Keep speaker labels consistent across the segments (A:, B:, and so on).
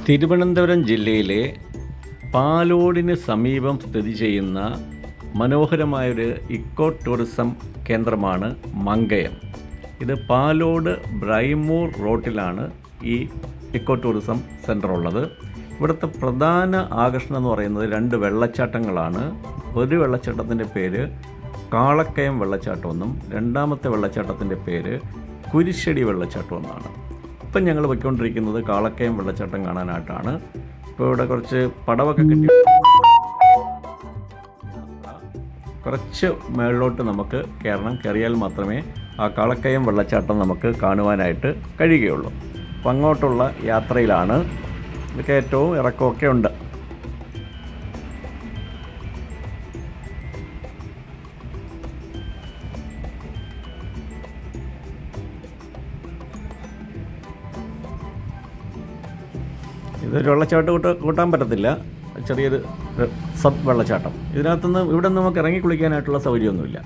A: തിരുവനന്തപുരം ജില്ലയിലെ പാലോടിന് സമീപം സ്ഥിതി ചെയ്യുന്ന മനോഹരമായൊരു ഇക്കോ ടൂറിസം കേന്ദ്രമാണ് മങ്കയം. ഇത് പാലോട് ബ്രൈമൂർ റോട്ടിലാണ് ഈ ഇക്കോ ടൂറിസം സെൻ്റർ ഉള്ളത്. ഇവിടുത്തെ പ്രധാന ആകർഷണം എന്ന് പറയുന്നത് 2 വെള്ളച്ചാട്ടങ്ങളാണ്. ഒരു വെള്ളച്ചാട്ടത്തിൻ്റെ പേര് കാളക്കയം വെള്ളച്ചാട്ടം എന്നും രണ്ടാമത്തെ വെള്ളച്ചാട്ടത്തിൻ്റെ പേര് കുരിശ്ശടി വെള്ളച്ചാട്ടം എന്നാണ്. ഇപ്പം ഞങ്ങൾ പോയിക്കൊണ്ടിരിക്കുന്നത് കാളക്കയം വെള്ളച്ചാട്ടം കാണാനായിട്ടാണ്. ഇപ്പോൾ ഇവിടെ കുറച്ച് പടവൊക്കെ കെട്ടി കുറച്ച് മേളിലോട്ട് നമുക്ക് കയറിയാൽ മാത്രമേ ആ കാളക്കയം വെള്ളച്ചാട്ടം നമുക്ക് കാണുവാനായിട്ട് കഴിയുകയുള്ളൂ. അപ്പം അങ്ങോട്ടുള്ള യാത്രയിലാണ്. ഇത് കയറ്റവും ഇറക്കമൊക്കെ ഉണ്ട്. ഇതൊരു വെള്ളച്ചാട്ടം കൂട്ടാൻ പറ്റത്തില്ല, ചെറിയൊരു സബ് വെള്ളച്ചാട്ടം. ഇതിനകത്തുനിന്ന് ഇവിടെ നമുക്ക് ഇറങ്ങി കുളിക്കാനായിട്ടുള്ള സൗകര്യമൊന്നുമില്ല,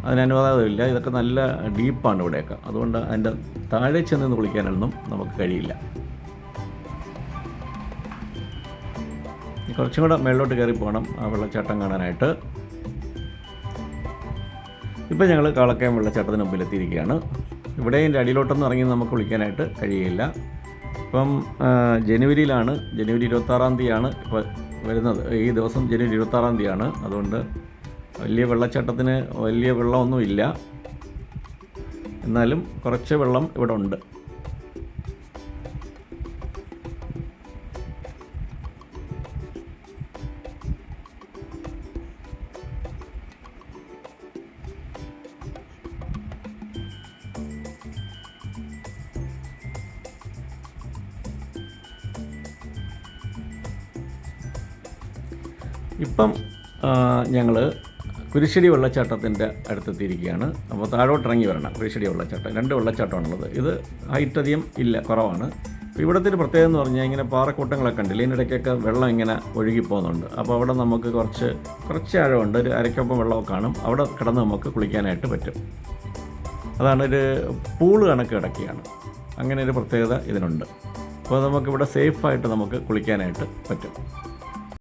A: അതിന് അനുവാദമില്ല. ഇതൊക്കെ നല്ല ഡീപ്പാണ് ഇവിടെയൊക്കെ, അതുകൊണ്ട് അതിൻ്റെ താഴെ ചെന്ന് കുളിക്കാനൊന്നും നമുക്ക് കഴിയില്ല. കുറച്ചും കൂടെ മേളിലോട്ട് കയറി പോകണം ആ വെള്ളച്ചാട്ടം കാണാനായിട്ട്. ഇപ്പോൾ ഞങ്ങൾ കാളക്കയം വെള്ളച്ചാട്ടത്തിന് മുമ്പിൽ എത്തിയിരിക്കുകയാണ്. ഇവിടെ ഇതിൻ്റെ അടിയിലോട്ടൊന്നും ഇറങ്ങി നമുക്ക് കുളിക്കാനായിട്ട് കഴിയില്ല. ഇപ്പം ജനുവരിയിലാണ്, ജനുവരി 26-ാം തീയതിയാണ് ഇപ്പോൾ വരുന്നത്. ഈ ദിവസം ജനുവരി 26-ാം തീയതിയാണ്. അതുകൊണ്ട് വലിയ വെള്ളച്ചാട്ടത്തിന് വലിയ വെള്ളമൊന്നുമില്ല, എന്നാലും കുറച്ച് വെള്ളം ഇവിടെ ഉണ്ട്. ഇപ്പം ഞങ്ങൾ കുരിശ്ശടി വെള്ളച്ചാട്ടത്തിൻ്റെ അടുത്തെത്തിയിരിക്കുകയാണ്. അപ്പോൾ താഴോട്ട് ഇറങ്ങി വരണം. കുരിശ്ശടി വെള്ളച്ചാട്ടം 2 വെള്ളച്ചാട്ടമാണുള്ളത്. ഇത് ഹൈറ്റ് അധികം ഇല്ല, കുറവാണ്. അപ്പോൾ ഇവിടുത്തെ ഒരു പ്രത്യേകത എന്ന് പറഞ്ഞാൽ ഇങ്ങനെ പാറക്കൂട്ടങ്ങളൊക്കെ ഉണ്ട്. ഇതിനിടയ്ക്കൊക്കെ വെള്ളം ഇങ്ങനെ ഒഴുകിപ്പോകുന്നുണ്ട്. അപ്പോൾ അവിടെ നമുക്ക് കുറച്ച് ആഴമുണ്ട്, ഒരു അരക്കൊപ്പം വെള്ളമൊക്കെ കാണും. അവിടെ കിടന്ന് നമുക്ക് കുളിക്കാനായിട്ട് പറ്റും. അതാണ് ഒരു പൂള് കണക്ക് കിടക്കുകയാണ്. അങ്ങനെ ഒരു പ്രത്യേകത ഇതിനുണ്ട്. അപ്പോൾ നമുക്കിവിടെ സേഫായിട്ട് നമുക്ക് കുളിക്കാനായിട്ട് പറ്റും.